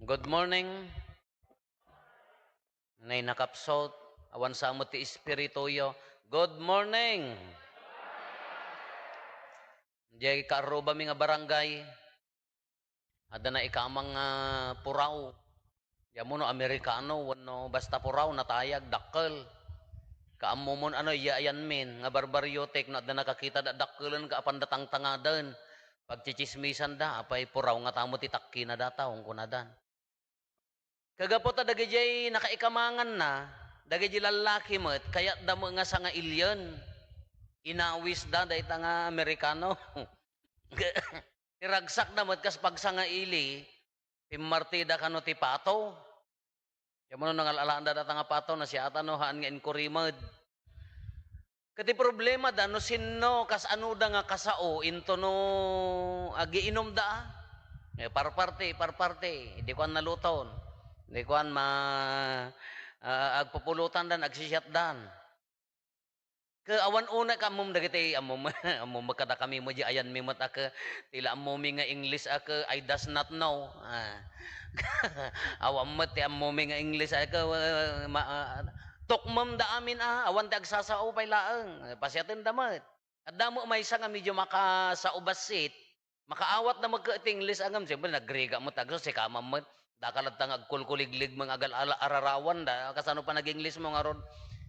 Good morning. Nay nakapsot. Awan sa mo ti espirituyo. Good morning. Diyan karuba mi nga barangay. Ada na ikamang puraw. Yamu no Amerikano, wano basta puraw natayag dakkel. Kaammo mon ano iyayan min nga barbaryotek na da nakakita da dakkelan ka apan datang tangadan. Pagchichismisan da apay puraw nga tamo ti takki na data ung kunadan. Kagapot na dagijay nakaikamangan na, dagijay lalaki mo't, kaya damo nga sa nga ilyon. Inawis da, dahi nga Amerikano. Tiragsak na mo't, kas pag sa nga ili, pimartida ka no ti pato. Kaya mo nang alalaan da nga pato na siya ata no, haan nga inkurimad. Kati problema da, no sino, kas ano da nga kasao, into no, agiinom da. Parparte, hindi ko ang naluton. Hindi ko agpupulutan dan, agsisiyat dan. Awan una ka amom dagiti amom makada kami mo di ayan mi mata ka tila amomi nga English aka I does not know. Awam mat amomi nga English aka tukmam da amin awan ti agsasao pay laeng pasyaten damat. At damo may isa nga medyo maka sa ubasit makaawat na magka-English agam siyempre nagrega mo tagso si kamam mo dakalat tang agkulkuliglig mga ararawan da kasano pa nag-English mo nga rod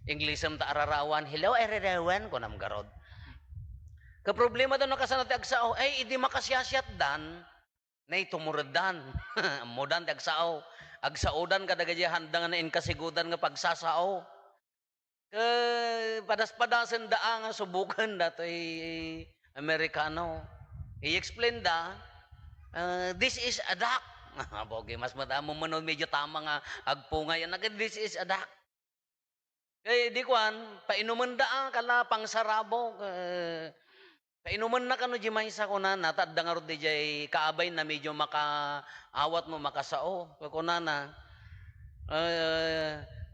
Englisem ta ararawan hello ararawan ko nam garod ka problema daw nakasano ti agsao ay idi makasyasat dan nay tumuredan modan ti agsao agsaodan kadagaya handang na inkasigudan nga pagsasao ke padas-padasen da nga subukan datoy Amerikano i-explain da this is a duck. Bogi mas madamo manon medyo tama nga agpungay na this is a duck. Kaya di kwan painuman da kala pangsarabo painuman na kano di maysa ko na natad nga rod di jay kaabay na medyo makaawat mo makasao ko na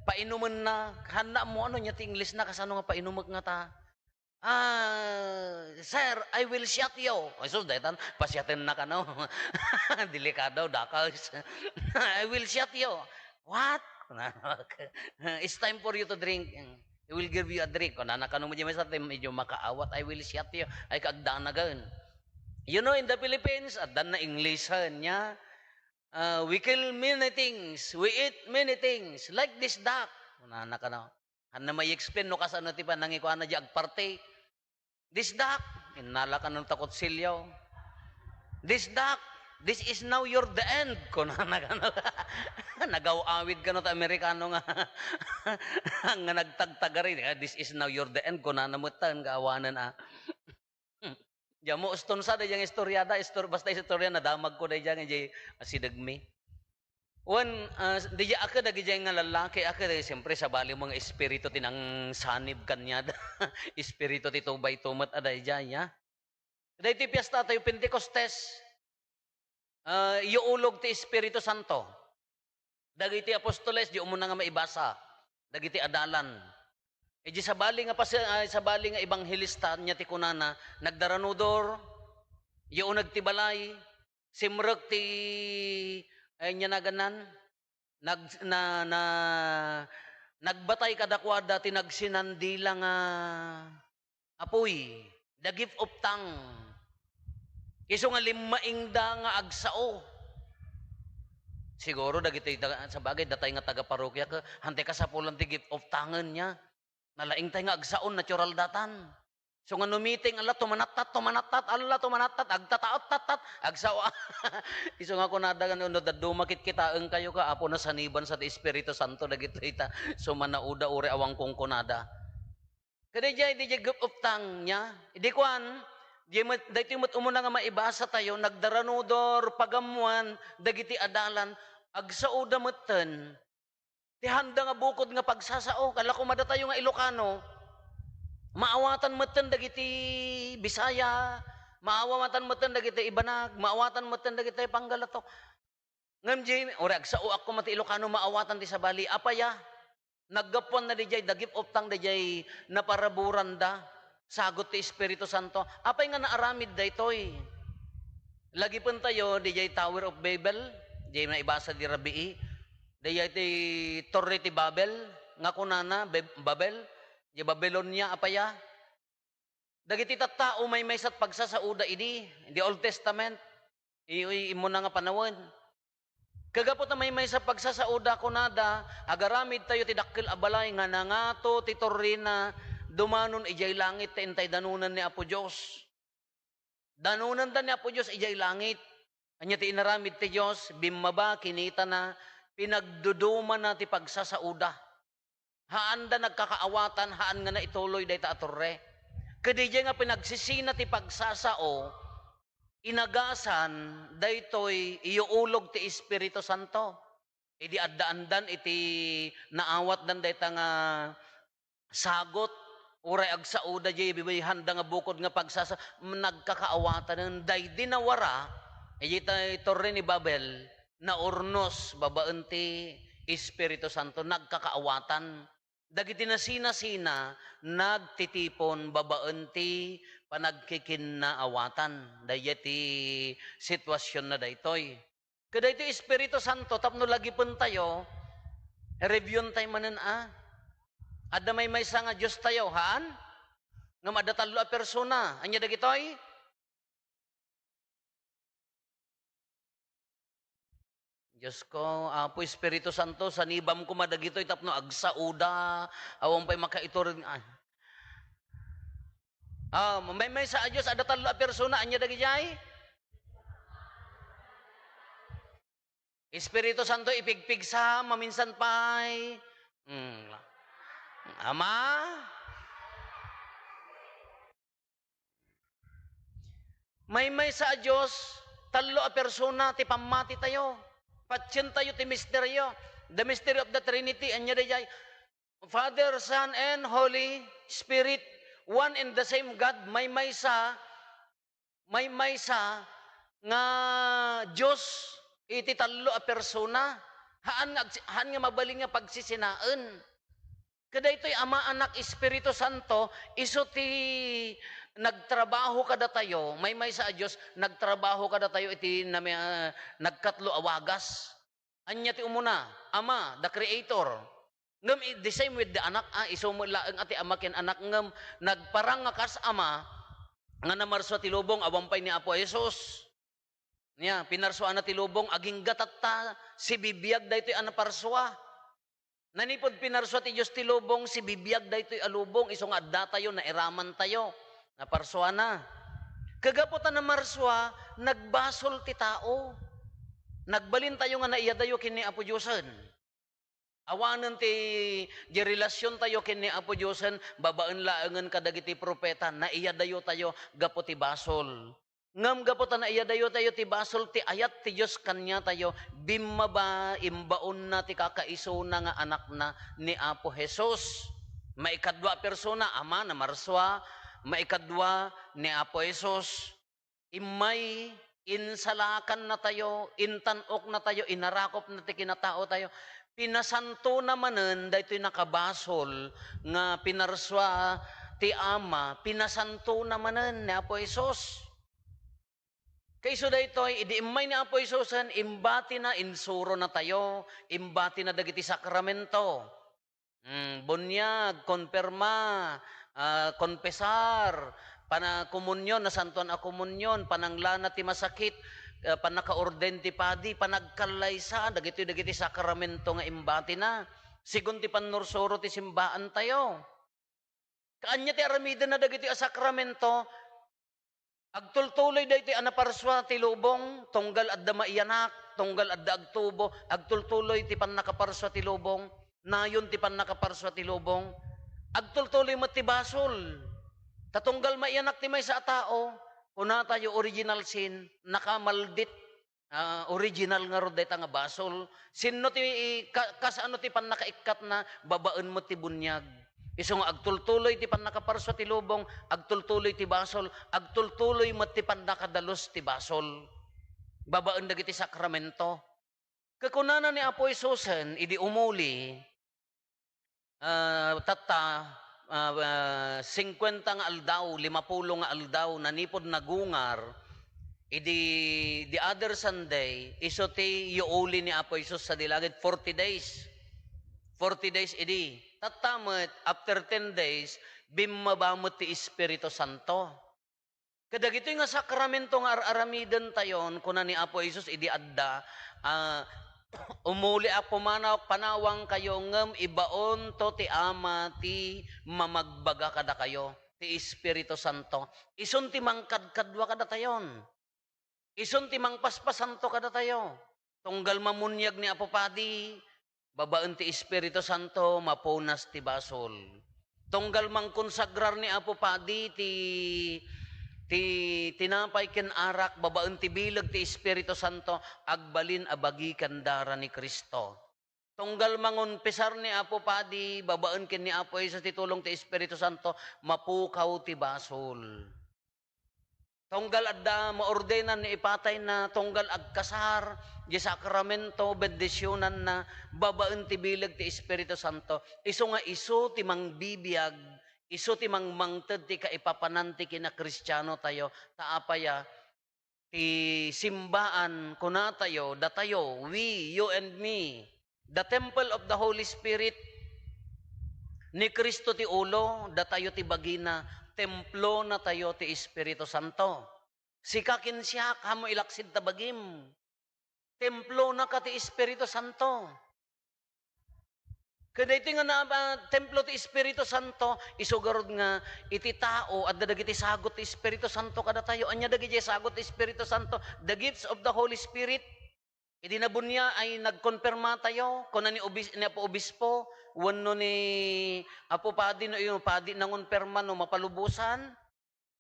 painuman na handa mo ano nya ti English na kasano nga painumak nga ta sir, I will shot you. Ay, so, dahil pasyatin na ka, no? Delikado, dakals. I will shot you. What? It's time for you to drink. I will give you a drink. Kung nanakano mo dyan sa medyo makaawat, I will shot you. Ay, kaagdaan na gan. You know, in the Philippines, at dan na English niya, we kill many things. We eat many things. Like this duck. Kung nanakano. Hanna may explain no kasano ti pa nangikuan na di agparte. This duck, inala ka ng takot silyaw. This duck, this is now your the end. Kung nagaw-awid ka no ta Amerikano nga nga nagtagtagarin. This is now your the end. Kung nanamutan, kaawanan Diyan mo, uston sa dayang istoryada, basta istorya na damag ko dayang sidagmi. Di ako dagi nga lalaki ako siyempre sa bali mga espiritu tinang sanib kanya espiritu ti tubay tumat aday dyan aday ti piyesta tayo Pentecostes iulog ti Espiritu Santo dagi ti apostoles di umuna nga maibasa dagi ti adalan di sa bali nga ebanghelista nya ti kunana nagdaranudor yung nagtibalay simrek ti ay nya naganan nagbatay kadakwada tinagsinandila nga apoy the gift of tongue iso nga limaingda nga agsao siguro dagiti sa bagay datay nga taga parokya ka hante ka sa pulan ti gift of tongue nya nalaing tay nga agsaon natural datan. So nga numiting, ala tumanatat, agtataot, agsawa. Iso nga kunada nga dumakit kita ang kayo ka, apo na saniban sa Espiritu Santo, dagito ita, so manauda uri awang kong kunada. Kada di group of tongue niya, di kuan, dahito yung umuna nga maibasa tayo, nagdaranudor, pagamuan, dagiti adalan, agsauda matan, ti handa nga bukod nga pagsasao, kala kumada tayo nga Ilocano, maawatan matan dagiti Bisaya, maawatan matan dagiti Ibanag, maawatan matan dagiti Panggalatok. Ngam jay, ora agsao ako mati Ilocano maawatan ti sabali. Apaya, naggapon na dijay, dagip optang dijay naparaburan da, sagot ti Espiritu Santo. Apay nga naaramid da itoy. Lagi pun tayo, dijay Tower of Babel, Di na ibasa di Rabii. Daya ti Torre ti Babel, nga kunana, Babel, di Babylonia apaya. Dagiti tattao may sat pagsasauda idi, the Old Testament, imo na nga panawon. Kagapot na may sa pagsasauda kunada, agaramid tayo ti dakkel abalay nga nangato ti Torre na dumanon ijay langit ti intay danunan ni Apo Dios. Danunan da ni Apo Dios ijay langit. Anya ti inaramid ti Dios, bimmaba kinita na pinagduduma na ti pagsasauda. Haan da nagkakaawatan, haan nga na ituloy day ta atorre. Kadijay nga pinagsisina ti pagsasao, inagasan daytoy iuulog ti Espiritu Santo. Idi addaandan iti naawat dan dayta nga sagot uray agsauda jay bibay handa nga bukod nga pagsasa nagkakaawatan day dinawara iti Torre ni Babel na urnos babaan ti Espiritu Santo nagkakaawatan. Dagiti na sina-sina, nagtitipon babaan ti panagkikinnaawatan. Dayati sitwasyon na daytoy. Kada ito Espiritu Santo, tapno lagi pun tayo, review tayo manan Adda may nga Diyos tayo, haan? Nga madatalo a persona. Anya dagitoy? Diyos ko, Apo Espiritu Santo, sanibam ko madagitoy tapno agsauda, awang pa'y makaitur. May sa Diyos, ada talo a persona, anya dagijay? Espiritu Santo, ipigpig sa, maminsan pa'y, Ama, may sa Diyos, talo a persona, ti pamati tayo. Patsin tayo ti misteryo. The mystery of the Trinity. Anya dayay. Father, Son, and Holy Spirit. One and the same God. May sa nga Diyos iti talo a persona. Haan nga mabaling nga pagsisinaan. Kada ito'y Ama, Anak, Espiritu Santo, iso ti nagtrabaho kada tayo, may sa Diyos, nagtrabaho kada tayo iti nagkatlo awagas. Anya ti umuna, Ama, the Creator. Ngam, the same with the anak, iso mo laang ati Ama ken anak ngam, nagparang nga kas Ama, nga namarso ti lubong, awampay ni Apo Jesus. Niya, pinarsoan na ti lubong, aging gatatta, si bibiyag da ito'y anaparswa. Nanipod pinarsoa ti Diyos ti lubong, si bibiyag da ito'y alubong, iso nga adda tayo, nairaman tayo. Naparswa na. Kagaputan na marswa, nagbasol ti tao. Nagbalin tayo nga naiyadayo kini Apo Diyosen. Awanan ti relasyon tayo kini Apo Diyosen, babaan laangan kadagiti propeta, naiyadayo tayo gapo ti basol. Ngam gaputan naiyadayo tayo ti basol, ti ayat ti Diyos kanya tayo, bimmaba, imbaon na ti kakaiso na nga anak na ni Apo Jesus. Maikadwa persona, Ama na marswa, maikadwa ni Apo Jesus, imay insalakan na tayo, intanok na tayo, inarakop na ti kinatao tayo, pinasanto namanen, dahito'y nakabasol, nga pinarswa ti Ama, pinasanto namanen ni Apo Jesus. Kayso dahito'y, idi imay ni Apo Jesusen, imbati na, insuro na tayo, imbati na dagiti sakramento. Bunyag, konperma, konpesar, panakomunyon, nasantuan a komunyon, pananglana ti masakit, panakaorden ti padi, panagkalaysa, dagiti sakramento nga imbati na. Sigun ti panursuro ti simbaan tayo. Kaanya ti aramida na dagiti a sakramento, agtultuloy da iti anaparswa ti lubong, tunggal adda maiyanak, tunggal adda agtubo, agtultuloy ti panakaparswa ti lubong, nayon ti panakaparswa ti lubong, agtultuloy mo ti basol. Tatunggal maiyanak ti may sa tao, kuna tayo original sin, nakamaldit, original nga roday nga basol. Sino ti, kasano ti panakaikat na, babaan mo ti bunyag. Iso nga agtultuloy ti panakaparswa ti lubong, agtultuloy ti basol, agtultuloy mo ti panakadalos ti basol. Babaan dagiti sakramento. Kakunana ni Apo Jesusen, idi umuli, 50 nga aldaw, 50 nga aldaw, nanipod nagungar, the other Sunday, iso ti yuuli ni Apo Isus sa dilagit 40 days. 40 days idi. Tatamot, after 10 days, bimabamot ti Espiritu Santo. Kadagito nga sakramento nga aramiden tayon, kuna ni Apo Isus idi adda, umuli ako manawak panawang kayo ngem ibaon to ti ama ti mamagbaga kada kayo, ti Espiritu Santo. Ison ti mangkadkadwa kada tayon. Ison ti mangpaspasanto kada tayo. Tunggal mamunyag ni Apo Padi, babaen ti Espiritu Santo, mapunas ti basol. Tunggal mangkonsagrar ni Apo Padi, ti tinapay ken arak, babaen ti bilag ti Espiritu Santo, agbalin abagi kandara ni Kristo. Tunggal mangunpisar ni Apo Padi, babaen ken ni Apo Isus ti tulong ti Espiritu Santo, mapukaw ti basol. Tunggal adda maordenan ni ipatay na tunggal agkasar, di sakramento, bendisyonan na, babaen ti bilag ti Espiritu Santo. Iso nga iso ti mangbibiyag, iso ti mangmangted ti kaipapananti kina Kristiyano tayo, taapaya, ti simbaan kuna tayo, datayo, we, you and me, the temple of the Holy Spirit, ni Kristo ti ulo, datayo ti bagina, templo na tayo ti Espiritu Santo. Sikakin siya, kamo ilaksid tabagim. Templo na ka ti Espiritu Santo. Kada iti nga na templo ti Espiritu Santo, isugarod nga iti tao at dagiti sagot ti Espiritu Santo kada tayo. Anya dagiti sagot ti Espiritu Santo, the gifts of the Holy Spirit. Idi na bunya ay nagkonfirma tayo, kuna ni Apo Obispo, wano ni Apo Padi, no yung Padi nangonperma no mapalubusan.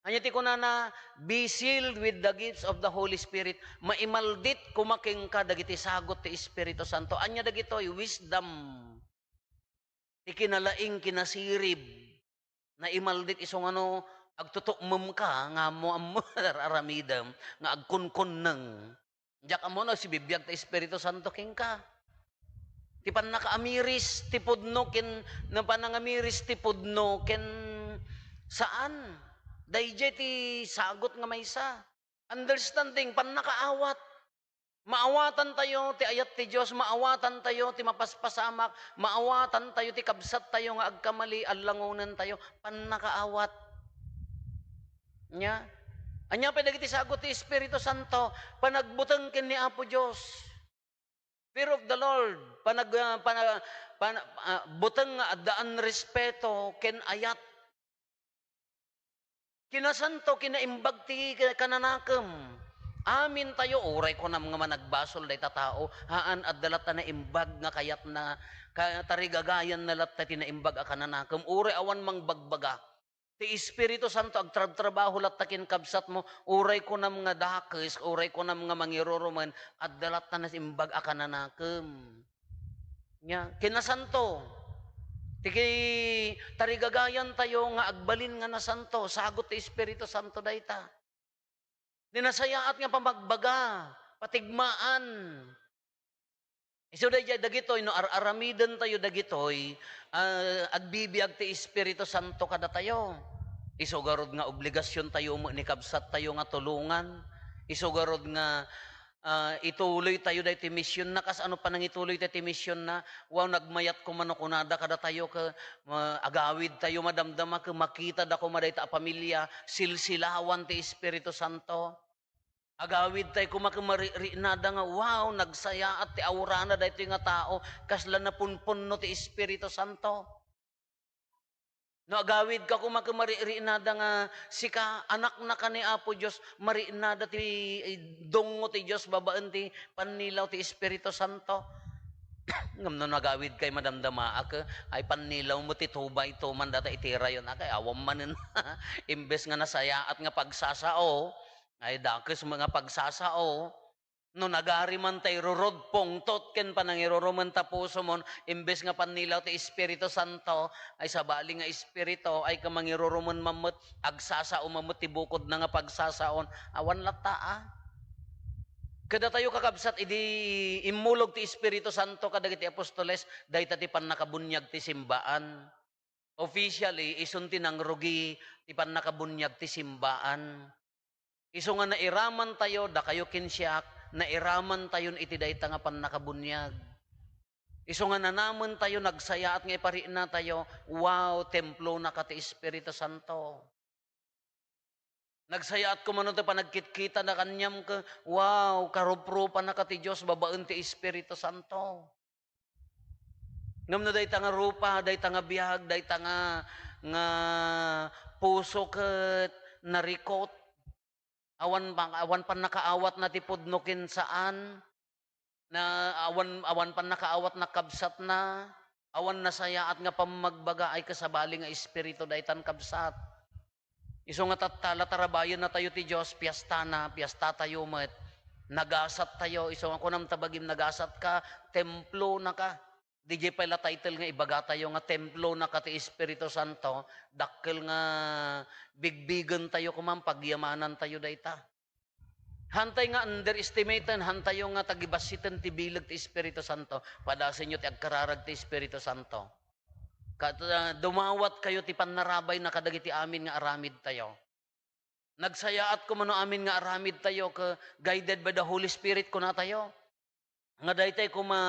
Anya ti kuna na, be sealed with the gifts of the Holy Spirit. Maimaldit kumaking ka dagiti sagot ti Espiritu Santo. Anya dagitoy wisdom. Ti kinalaing kinasirib. Na imaldit isong ano, agtutukmum ka, nga mo aramidam, nga agkunkun nang. Diyak amo no, si bibiyag ta Espiritu Santo king ka. Ti panakaamiris, ti pudno, ken, na panangamiris, ti pudno, ken, saan? Dayjay ti sagot nga maysa. Understanding, panakaawat. Maawatan tayo, ti ayat ti Diyos, maawatan tayo, ti mapaspasamak, maawatan tayo, ti kabsat tayo, nga agkamali, allangunan tayo, panakaawat. Nya? Anya pa dagiti sagot ti Espiritu Santo, panagbuteng ken ni Apo Dios. Fear of the Lord, buteng nga addaan respeto ken ayat. Kinasanto kinaimbag ti kananakem. Amin tayo oray ko na mga managbasol day tatao, haan addalat na imbag nga kayat na tarigagayan na lat tinaimbag a kananakem. Oray awan mang bagbaga. Ti Espiritu Santo agtrabaho latakin kabsat mo, uray ko na mga dakes, uray ko na mga mangiruruman, at dalat na nasimbag akananakem. Nya, kinasanto. Tiki tarigagayan tayo nga agbalin nga na santo, sagot ti Espiritu Santo dayta. Dinasayaat nga pamagbaga, patigmaan. Iso dagitoy no aramiden tayo dagitoy, agbibiyag ti Espiritu Santo kada tayo. Isugarod nga obligasyon tayo ni kabsat tayo nga tulungan. Isugarod nga ituloy tayo dahi ti misyon na. Kas ano pa nang ituloy tayo ti misyon na. Wow, nagmayat ko manokunada kada tayo ka agawid tayo madamdama ka makita da ko maday ta pamilya. Silsilawan ti Espiritu Santo. Agawid tayo kumakamari-rinada nga, wow, nagsaya at ti aurana dahi ti nga tao. Kasla na punpunno ti Espiritu Santo. No, agawid ka kung makamari-rinada nga, sika, anak na ka ni Apo Diyos, marinada ti dongo ti Diyos, babaan ti panilaw ti Espiritu Santo. Ngam no nagawid kay madamdama ka, ay panilaw mo ti tubay to man data itira yun, kay awam manin, imbes nga nasaya at nga pagsasao, ay dakes mga pagsasao, no nagari man tayo rurod pongtot ken panangiruruman ta puso mon imbes nga panilaw ti Espiritu Santo ay sabali nga espiritu ay kamangiruruman mamut agsasao mamut ti bukod na nga pagsasaon awan latta kada tayo kakabsat idi imulog ti Espiritu Santo kadagiti apostoles dayta ti pannakabunyag ti simbaan officially isun ti nangrugi ti pannakabunyag ti simbaan Iso nga nairaman tayo, da kayo kinsyak, nairaman tayo iti dayta nga pan nakabunyag. Iso nga nanaman tayo, nagsaya at nga ipari na tayo, wow, templo na ka ti Espiritu Santo. Nagsaya at kumano tayo pa nagkitkita na kanyam ka, wow, karuprupa na ka ti Diyos, babaan ti Espiritu Santo. Ngam na dayta nga rupa, dayta nga biyag, dayta nga puso ket narikot. Awan pan nakaawat na ti pudnukin saan, na awan pan nakaawat na kabsat na, awan nasayaat nga pamagbaga ay kasabali nga espiritu daytan kabsat. Iso nga talatarabayan na tayo ti Diyos, piyasta tayo met, nagasat tayo, iso nga kunam tabagim nagasat ka, templo na ka. DJ pala title nga ibaga tayo nga templo na ka ti Espiritu Santo, dakkel nga bigbigan tayo kumam, pagyamanan tayo dayta. Hantay nga underestimaten, hantay nga tagibasitan ti bilag ti Espiritu Santo, padasin nyo ti agkararag ti Espiritu Santo. Dumawat kayo ti panarabay na kadagiti amin nga aramid tayo. Nagsayaat ko mano amin nga aramid tayo, guided by the Holy Spirit ko na tayo. Nga daytay kuma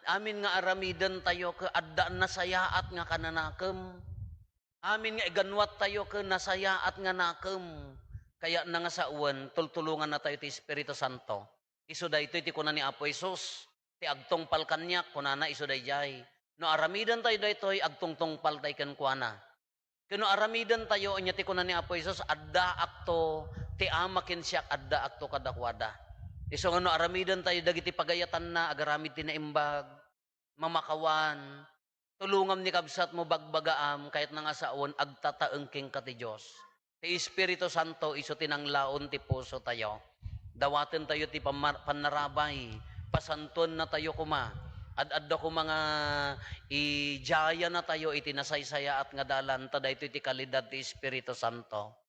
amin nga aramidan tayo ka addaan nasayaat nga kananakem. Amin nga iganwat tayo ka nasayaat nga nakem. Kaya na nga sa uwan, tultulungan na tayo ti Espiritu Santo. Iso daytoy ti kunan ni Apo Jesus, ti agtong palkanyak kunana iso dayjay. No aramidan tayo daytoy agtungtong paltay ken kuana. Kano aramidan tayo anya ti kunan ni Apo Jesus, adda akto ti ama ken siak adda akto kadakwada. Iso nga no aramidan tayo dagiti pagayatan na agaramid ti naimbag, mamakawan, tulungam ni kabsat mo bagbagaam kahit na nga saon agtataengking ka ti Dios. Ti Espiritu Santo iso tinanglaon ti puso tayo. Dawaten tayo ti panarabay, pasanton na tayo kuma. Ad-adda ko mga ijaya na tayo iti nasaysaya at nga dalan ta daytoy ti kalidad ti Espiritu Santo.